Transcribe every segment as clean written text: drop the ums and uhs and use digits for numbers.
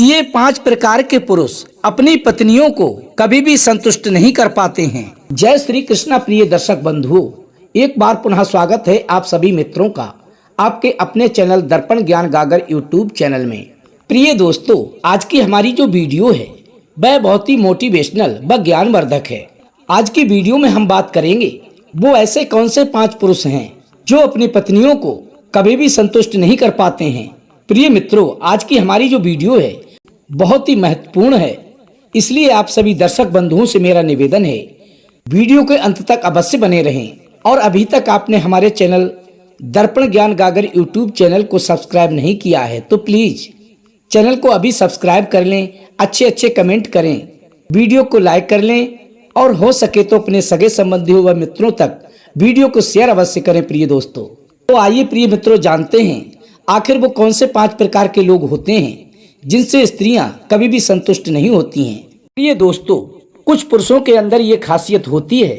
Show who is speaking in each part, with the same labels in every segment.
Speaker 1: ये 5 प्रकार के पुरुष अपनी पत्नियों को कभी भी संतुष्ट नहीं कर पाते हैं। जय श्री कृष्णा प्रिय दर्शक बंधुओं, एक बार पुनः स्वागत है आप सभी मित्रों का आपके अपने चैनल दर्पण ज्ञान गागर यूट्यूब चैनल में। प्रिय दोस्तों, आज की हमारी जो वीडियो है वह बहुत ही मोटिवेशनल व ज्ञानवर्धक है। आज की वीडियो में हम बात करेंगे वो ऐसे कौन से 5 पुरुष हैं जो अपनी पत्नियों को कभी भी संतुष्ट नहीं कर पाते हैं। प्रिय मित्रों, आज की हमारी जो वीडियो है बहुत ही महत्वपूर्ण है, इसलिए आप सभी दर्शक बंधुओं से मेरा निवेदन है वीडियो के अंत तक अवश्य बने रहें। और अभी तक आपने हमारे चैनल दर्पण ज्ञान गागर यूट्यूब चैनल को सब्सक्राइब नहीं किया है तो प्लीज चैनल को अभी सब्सक्राइब कर लें, अच्छे कमेंट करें, वीडियो को लाइक कर लें और हो सके तो अपने सगे संबंधियों व मित्रों तक वीडियो को शेयर अवश्य करें। प्रिय दोस्तों, तो आइए प्रिय मित्रों जानते हैं आखिर वो कौन से 5 प्रकार के लोग होते हैं जिनसे स्त्रियां कभी भी संतुष्ट नहीं होती हैं। प्रिय दोस्तों, कुछ पुरुषों के अंदर ये खासियत होती है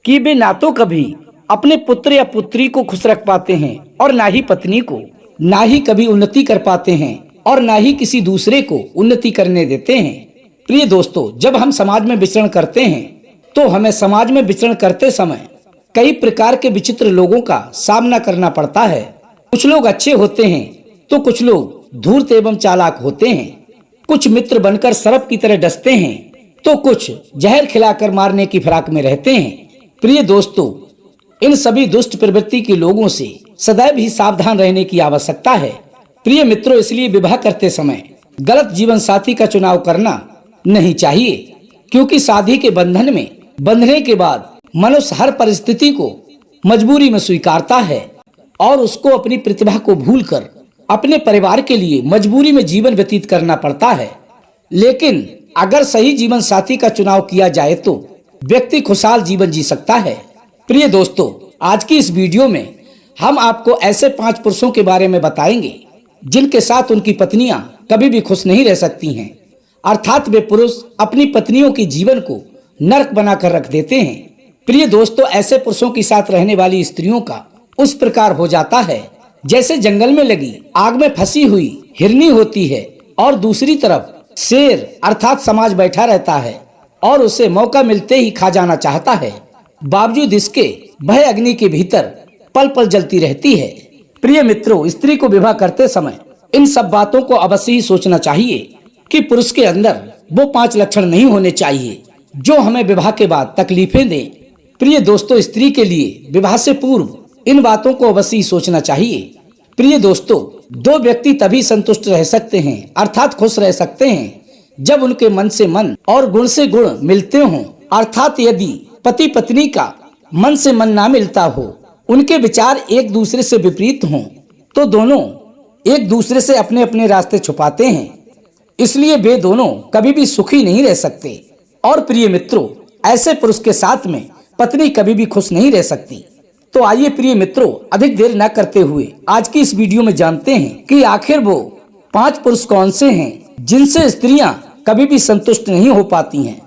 Speaker 1: कि वे ना तो कभी अपने पुत्र या पुत्री को खुश रख पाते हैं और ना ही पत्नी को, ना ही कभी उन्नति कर पाते हैं और ना ही किसी दूसरे को उन्नति करने देते हैं। प्रिय दोस्तों, जब हम समाज में विचरण करते हैं तो हमें समाज में विचरण करते समय कई प्रकार के विचित्र लोगों का सामना करना पड़ता है। कुछ लोग अच्छे होते हैं तो कुछ लोग धूर्त एवं चालाक होते हैं, कुछ मित्र बनकर सर्प की तरह डसते हैं तो कुछ जहर खिलाकर मारने की फिराक में रहते हैं। प्रिय दोस्तों, इन सभी दुष्ट प्रवृत्ति के लोगों से सदैव ही सावधान रहने की आवश्यकता है। प्रिय मित्रों, इसलिए विवाह करते समय गलत जीवन साथी का चुनाव करना नहीं चाहिए, क्योंकि शादी के बंधन में बंधने के बाद मनुष्य हर परिस्थिति को मजबूरी में स्वीकारता है और उसको अपनी प्रतिभा को भूलकर अपने परिवार के लिए मजबूरी में जीवन व्यतीत करना पड़ता है। लेकिन अगर सही जीवन साथी का चुनाव किया जाए तो व्यक्ति खुशहाल जीवन जी सकता है। प्रिय दोस्तों, आज की इस वीडियो में हम आपको ऐसे 5 पुरुषों के बारे में बताएंगे जिनके साथ उनकी पत्नियां कभी भी खुश नहीं रह सकती हैं। अर्थात वे पुरुष अपनी पत्नियों के जीवन को नरक बनाकर रख देते हैं। प्रिय दोस्तों, ऐसे पुरुषों के साथ रहने वाली स्त्रियों का उस प्रकार हो जाता है जैसे जंगल में लगी आग में फंसी हुई हिरनी होती है और दूसरी तरफ शेर अर्थात समाज बैठा रहता है और उसे मौका मिलते ही खा जाना चाहता है। बावजूद इसके वह अग्नि के भीतर पल पल जलती रहती है। प्रिय मित्रों, स्त्री को विवाह करते समय इन सब बातों को अवश्य ही सोचना चाहिए कि पुरुष के अंदर वो 5 लक्षण नहीं होने चाहिए जो हमें विवाह के बाद तकलीफें दें। प्रिय दोस्तों, स्त्री के लिए विवाह से पूर्व इन बातों को अवश्य ही सोचना चाहिए। प्रिय दोस्तों, 2 व्यक्ति तभी संतुष्ट रह सकते हैं अर्थात खुश रह सकते हैं जब उनके मन से मन और गुण से गुण मिलते हों। अर्थात यदि पति पत्नी का मन से मन ना मिलता हो, उनके विचार एक दूसरे से विपरीत हों, तो दोनों एक दूसरे से अपने अपने रास्ते छुपाते हैं, इसलिए वे दोनों कभी भी सुखी नहीं रह सकते। और प्रिय मित्रों, ऐसे पुरुष के साथ में पत्नी कभी भी खुश नहीं रह सकती। तो आइए प्रिय मित्रों, अधिक देर न करते हुए आज की इस वीडियो में जानते हैं कि आखिर वो 5 पुरुष कौन से हैं जिनसे स्त्रियां कभी भी संतुष्ट नहीं हो पाती हैं।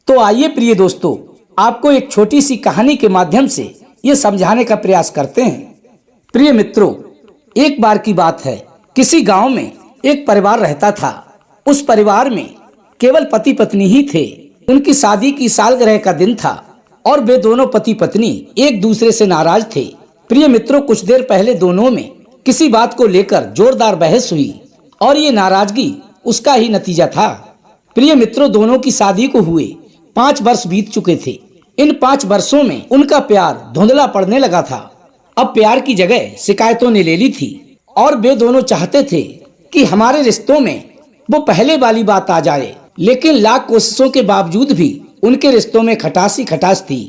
Speaker 1: तो आइए प्रिय दोस्तों, आपको एक छोटी सी कहानी के माध्यम से ये समझाने का प्रयास करते हैं। प्रिय मित्रों, एक बार की बात है, किसी गांव में एक परिवार रहता था। उस परिवार में केवल पति पत्नी ही थे। उनकी शादी की सालगिरह का दिन था और वे दोनों पति पत्नी एक दूसरे से नाराज थे। प्रिय मित्रों, कुछ देर पहले दोनों में किसी बात को लेकर जोरदार बहस हुई और ये नाराजगी उसका ही नतीजा था। प्रिय मित्रों, दोनों की शादी को हुए 5 वर्ष बीत चुके थे। इन 5 वर्षों में उनका प्यार धुंधला पड़ने लगा था। अब प्यार की जगह शिकायतों ने ले ली थी और वे दोनों चाहते थे कि हमारे रिश्तों में वो पहले वाली बात आ जाए, लेकिन लाख कोशिशों के बावजूद भी उनके रिश्तों में खटास ही खटास थी।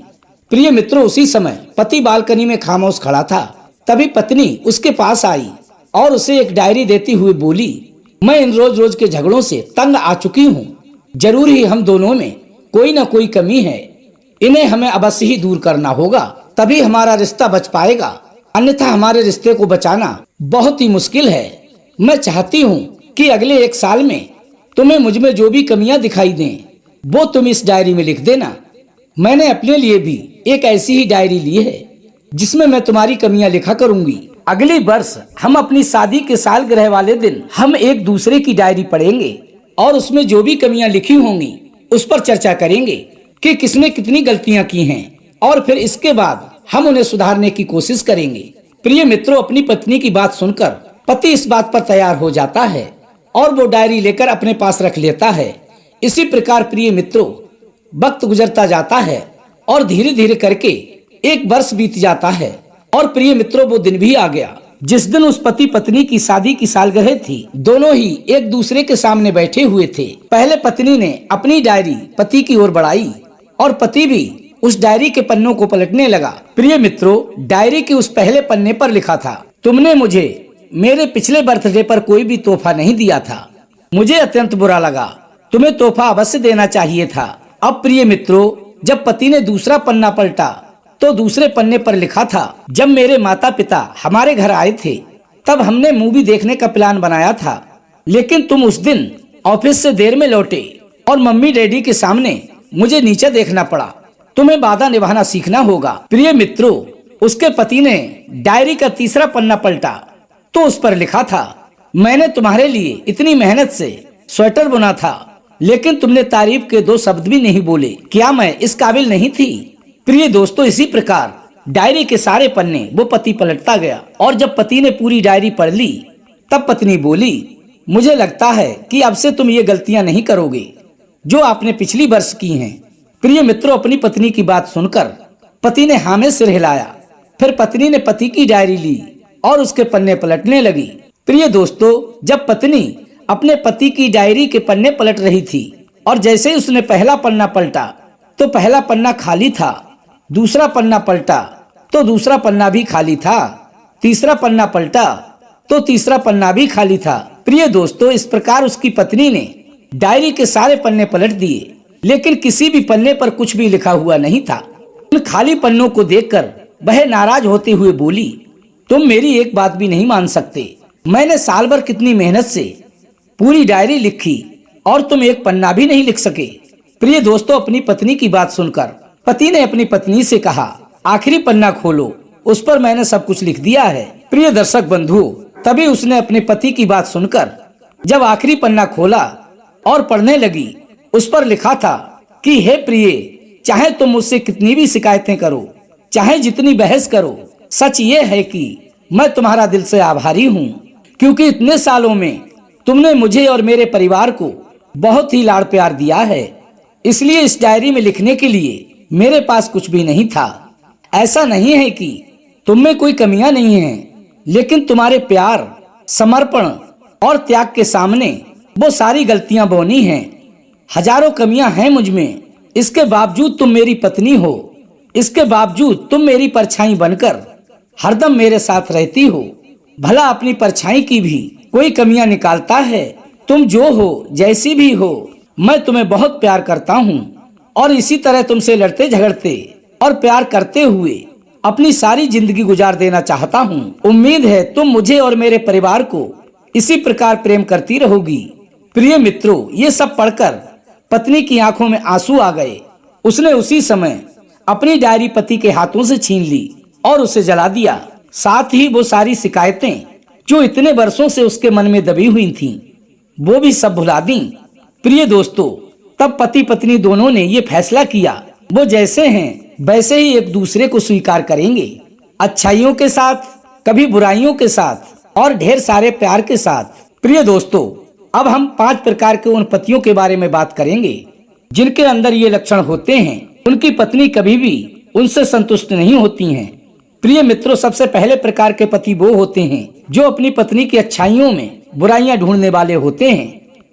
Speaker 1: प्रिय मित्रों, उसी समय पति बालकनी में खामोश खड़ा था। तभी पत्नी उसके पास आई और उसे एक डायरी देती हुए बोली, मैं इन रोज रोज के झगड़ों से तंग आ चुकी हूँ। जरूर ही हम दोनों में कोई न कोई कमी है, इन्हें हमें अवश्य ही दूर करना होगा, तभी हमारा रिश्ता बच पाएगा, अन्यथा हमारे रिश्ते को बचाना बहुत ही मुश्किल है। मैं चाहती हूँ कि अगले 1 साल में तुम्हें मुझ में जो भी कमियां दिखाई दें वो तुम इस डायरी में लिख देना। मैंने अपने लिए भी एक ऐसी ही डायरी ली है जिसमें मैं तुम्हारी कमियां लिखा करूंगी। अगले वर्ष हम अपनी शादी के सालगिरह वाले दिन हम एक दूसरे की डायरी पढ़ेंगे और उसमें जो भी कमियां लिखी होंगी उस पर चर्चा करेंगे कि किसने कितनी गलतियां की हैं, और फिर इसके बाद हम उन्हें सुधारने की कोशिश करेंगे। प्रिय मित्रों, अपनी पत्नी की बात सुनकर पति इस बात पर तैयार हो जाता है और वो डायरी लेकर अपने पास रख लेता है। इसी प्रकार प्रिय मित्रों, वक्त गुजरता जाता है और धीरे धीरे करके 1 वर्ष बीत जाता है। और प्रिय मित्रों, वो दिन भी आ गया जिस दिन उस पति पत्नी की शादी की सालगिरह थी। दोनों ही एक दूसरे के सामने बैठे हुए थे। पहले पत्नी ने अपनी डायरी पति की ओर बढ़ाई और पति भी उस डायरी के पन्नों को पलटने लगा। प्रिय मित्रों, डायरी के उस पहले पन्ने पर लिखा था, तुमने मुझे मेरे पिछले बर्थडे पर कोई भी तोहफा नहीं दिया था। मुझे अत्यंत बुरा लगा। तुम्हें तोहफा अवश्य देना चाहिए था। अब प्रिय मित्रों, जब पति ने दूसरा पन्ना पलटा तो दूसरे पन्ने पर लिखा था, जब मेरे माता पिता हमारे घर आए थे तब हमने मूवी देखने का प्लान बनाया था, लेकिन तुम उस दिन ऑफिस से देर में लौटे और मम्मी डैडी के सामने मुझे नीचे देखना पड़ा। तुम्हें वादा निभाना सीखना होगा। प्रिय मित्रों, उसके पति ने डायरी का तीसरा पन्ना पलटा तो उस पर लिखा था, मैंने तुम्हारे लिए इतनी मेहनत से स्वेटर बुना था, लेकिन तुमने तारीफ के 2 शब्द भी नहीं बोले। क्या मैं इस काबिल नहीं थी? प्रिय दोस्तों, इसी प्रकार डायरी के सारे पन्ने वो पति पलटता गया और जब पति ने पूरी डायरी पढ़ ली तब पत्नी बोली, मुझे लगता है कि अब से तुम ये गलतियां नहीं करोगे जो आपने पिछली वर्ष की हैं। प्रिय मित्रों, अपनी पत्नी की बात सुनकर पति ने हाँ में सिर हिलाया। फिर पत्नी ने पति की डायरी ली और उसके पन्ने पलटने लगी। प्रिय दोस्तों, जब पत्नी अपने पति की डायरी के पन्ने पलट रही थी और जैसे ही उसने पहला पन्ना पलटा तो पहला पन्ना खाली था, दूसरा पन्ना पलटा तो दूसरा पन्ना भी खाली था, तीसरा पन्ना पलटा तो तीसरा पन्ना भी खाली था। प्रिय दोस्तों, इस प्रकार उसकी पत्नी ने डायरी के सारे पन्ने पलट दिए, लेकिन किसी भी पन्ने पर कुछ भी लिखा हुआ नहीं था। उन खाली पन्नों को देखकर वह नाराज होते हुए बोली, तुम मेरी एक बात भी नहीं मान सकते। मैंने साल भर कितनी मेहनत से पूरी डायरी लिखी और तुम एक पन्ना भी नहीं लिख सके। प्रिय दोस्तों, अपनी पत्नी की बात सुनकर पति ने अपनी पत्नी से कहा, आखिरी पन्ना खोलो, उस पर मैंने सब कुछ लिख दिया है। प्रिय दर्शक बंधु, तभी उसने अपने पति की बात सुनकर जब आखिरी पन्ना खोला और पढ़ने लगी, उस पर लिखा था कि हे प्रिय, चाहे तुम मुझसे कितनी भी शिकायतें करो, चाहे जितनी बहस करो, सच ये है कि मैं तुम्हारा दिल से आभारी हूँ, क्योंकि इतने सालों में तुमने मुझे और मेरे परिवार को बहुत ही लाड़ प्यार दिया है। इसलिए इस डायरी में लिखने के लिए मेरे पास कुछ भी नहीं था। ऐसा नहीं है कि तुम में कोई कमियां नहीं हैं, लेकिन तुम्हारे प्यार, समर्पण और त्याग के सामने वो सारी गलतियां बौनी हैं। हजारों कमियां हैं मुझ में, इसके बावजूद तुम मेरी पत्नी हो। इसके बावजूद तुम मेरी परछाई बनकर हरदम मेरे साथ रहती हो। भला अपनी परछाई की भी कोई कमियां निकालता है? तुम जो हो, जैसी भी हो, मैं तुम्हें बहुत प्यार करता हूँ और इसी तरह तुमसे लड़ते झगड़ते और प्यार करते हुए अपनी सारी जिंदगी गुजार देना चाहता हूँ। उम्मीद है तुम मुझे और मेरे परिवार को इसी प्रकार प्रेम करती रहोगी। प्रिय मित्रों, ये सब पढ़कर पत्नी की आंखों में आंसू आ गए। उसने उसी समय अपनी डायरी पति के हाथों से छीन ली और उसे जला दिया। साथ ही वो सारी शिकायतें जो इतने वर्षों से उसके मन में दबी हुई थीं, वो भी सब भुला दी। प्रिय दोस्तों, तब पति पत्नी दोनों ने ये फैसला किया, वो जैसे हैं वैसे ही एक दूसरे को स्वीकार करेंगे, अच्छाइयों के साथ, कभी बुराइयों के साथ और ढेर सारे प्यार के साथ। प्रिय दोस्तों, अब हम 5 प्रकार के उन पतियों के बारे में बात करेंगे जिनके अंदर ये लक्षण होते हैं। उनकी पत्नी कभी भी उनसे संतुष्ट नहीं होती हैं। प्रिय मित्रों, सबसे पहले प्रकार के पति वो होते हैं जो अपनी पत्नी की अच्छाइयों में बुराइयां ढूंढने वाले होते हैं।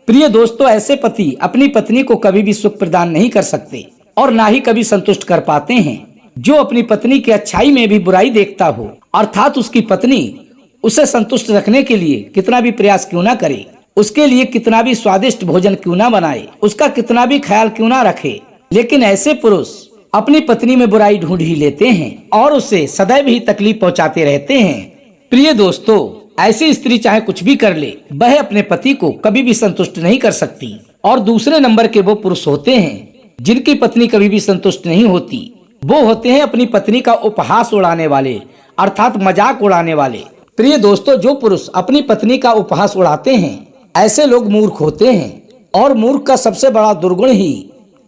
Speaker 1: प्रिय दोस्तों, ऐसे पति अपनी पत्नी को कभी भी सुख प्रदान नहीं कर सकते और ना ही कभी संतुष्ट कर पाते हैं। जो अपनी पत्नी की अच्छाई में भी बुराई देखता हो, अर्थात उसकी पत्नी उसे संतुष्ट रखने के लिए कितना भी प्रयास क्यों ना करे, उसके लिए कितना भी स्वादिष्ट भोजन क्यों ना बनाए, उसका कितना भी ख्याल क्यों ना रखे, लेकिन ऐसे पुरुष अपनी पत्नी में बुराई ढूंढ ही लेते हैं और उसे सदैव ही तकलीफ पहुंचाते रहते हैं। प्रिय दोस्तों, ऐसी स्त्री चाहे कुछ भी कर ले, वह अपने पति को कभी भी संतुष्ट नहीं कर सकती। और दूसरे नंबर के वो पुरुष होते हैं जिनकी पत्नी कभी भी संतुष्ट नहीं होती। वो होते हैं अपनी पत्नी का उपहास उड़ाने वाले, अर्थात मजाक उड़ाने वाले। प्रिय दोस्तों, जो पुरुष अपनी पत्नी का उपहास उड़ाते हैं, ऐसे लोग मूर्ख होते हैं। और मूर्ख का सबसे बड़ा दुर्गुण ही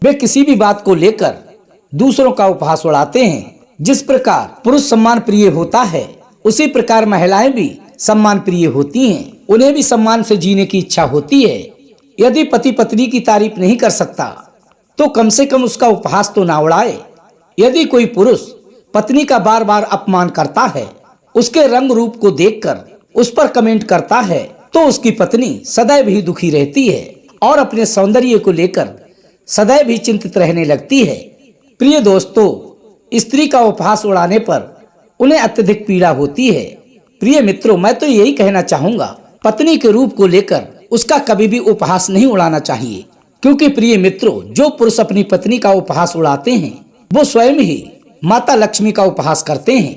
Speaker 1: वे किसी भी बात को लेकर दूसरों का उपहास उड़ाते हैं। जिस प्रकार पुरुष सम्मान प्रिय होता है, उसी प्रकार महिलाएं भी सम्मान प्रिय होती हैं। उन्हें भी सम्मान से जीने की इच्छा होती है। यदि पति पत्नी की तारीफ नहीं कर सकता तो कम से कम उसका उपहास तो ना उड़ाए। यदि कोई पुरुष पत्नी का बार बार अपमान करता है, उसके रंग रूप को देखकर उस पर कमेंट करता है, तो उसकी पत्नी सदैव ही दुखी रहती है और अपने सौंदर्य को लेकर सदैव ही चिंतित रहने लगती है। प्रिय दोस्तों, स्त्री का उपहास उड़ाने पर उन्हें अत्यधिक पीड़ा होती है। प्रिय मित्रों, मैं तो यही कहना चाहूंगा, पत्नी के रूप को लेकर उसका कभी भी उपहास नहीं उड़ाना चाहिए। क्योंकि प्रिय मित्रों, जो पुरुष अपनी पत्नी का उपहास उड़ाते हैं वो स्वयं ही माता लक्ष्मी का उपहास करते हैं।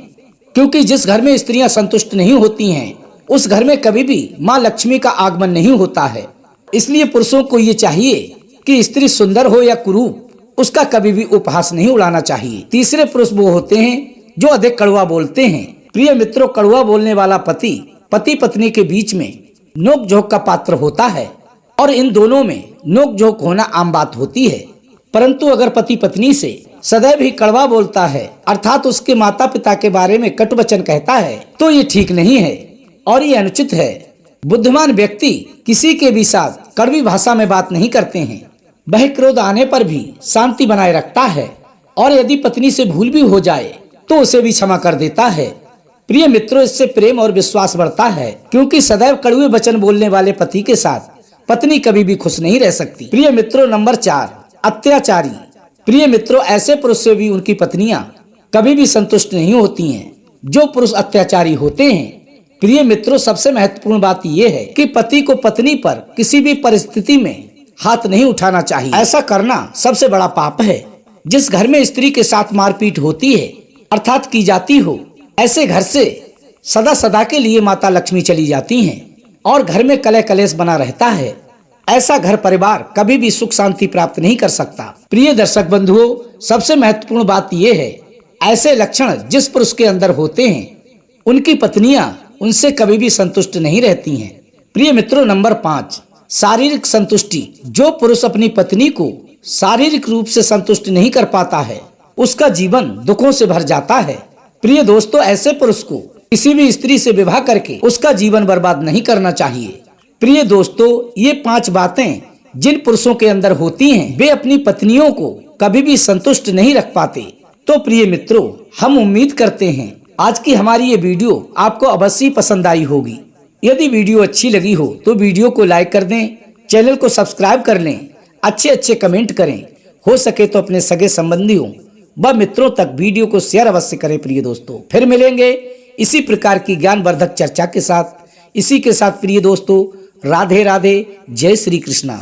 Speaker 1: क्योंकि जिस घर में स्त्रियां संतुष्ट नहीं होती हैं, उस घर में कभी भी माँ लक्ष्मी का आगमन नहीं होता है। इसलिए पुरुषों को ये चाहिए कि स्त्री सुंदर हो या कुरूप, उसका कभी भी उपहास नहीं उड़ाना चाहिए। तीसरे पुरुष वो होते हैं जो अधिक कड़वा बोलते हैं। प्रिय मित्रों, कड़वा बोलने वाला पति पत्नी के बीच में नोक झोंक का पात्र होता है और इन दोनों में नोक झोंक होना आम बात होती है। परंतु अगर पति पत्नी से सदैव ही कड़वा बोलता है, अर्थात उसके माता पिता के बारे में कटु वचन कहता है, तो ये ठीक नहीं है और ये अनुचित है। बुद्धिमान व्यक्ति किसी के भी साथ कड़वी भाषा में बात नहीं करते हैं। वह क्रोध आने पर भी शांति बनाए रखता है और यदि पत्नी से भूल भी हो जाए तो उसे भी क्षमा कर देता है। प्रिय मित्रों, इससे प्रेम और विश्वास बढ़ता है। क्योंकि सदैव कड़वे वचन बोलने वाले पति के साथ पत्नी कभी भी खुश नहीं रह सकती। प्रिय मित्रों, नंबर 4, अत्याचारी। प्रिय मित्रों, ऐसे पुरुष से भी उनकी पत्नियां कभी भी संतुष्ट नहीं होती हैं जो पुरुष अत्याचारी होते हैं। प्रिय मित्रों, सबसे महत्वपूर्ण बात यह है कि पति को पत्नी पर किसी भी परिस्थिति में हाथ नहीं उठाना चाहिए। ऐसा करना सबसे बड़ा पाप है। जिस घर में स्त्री के साथ मारपीट होती है, अर्थात की जाती हो, ऐसे घर से सदा सदा के लिए माता लक्ष्मी चली जाती हैं और घर में कलह कलेश बना रहता है। ऐसा घर परिवार कभी भी सुख शांति प्राप्त नहीं कर सकता। प्रिय दर्शक बंधुओं, सबसे महत्वपूर्ण बात यह है, ऐसे लक्षण जिस पुरुष के अंदर होते हैं, उनकी पत्नियां उनसे कभी भी संतुष्ट नहीं रहती हैं। प्रिय मित्रों, नंबर 5, शारीरिक संतुष्टि। जो पुरुष अपनी पत्नी को शारीरिक रूप से संतुष्ट नहीं कर पाता है, उसका जीवन दुखों से भर जाता है। प्रिय दोस्तों, ऐसे पुरुष को किसी भी स्त्री से विवाह करके उसका जीवन बर्बाद नहीं करना चाहिए। प्रिय दोस्तों, ये 5 बातें जिन पुरुषों के अंदर होती हैं, वे अपनी पत्नियों को कभी भी संतुष्ट नहीं रख पाते। तो प्रिय मित्रों, हम उम्मीद करते हैं आज की हमारी ये वीडियो आपको अवश्य पसंद आई होगी। यदि वीडियो अच्छी लगी हो तो वीडियो को लाइक कर दें, चैनल को सब्सक्राइब कर लें, अच्छे कमेंट करें, हो सके तो अपने सगे संबंधियों व मित्रों तक वीडियो को शेयर अवश्य करें। प्रिय दोस्तों, फिर मिलेंगे इसी प्रकार की ज्ञानवर्धक चर्चा के साथ। इसी के साथ प्रिय दोस्तों, राधे राधे, जय श्री कृष्णा।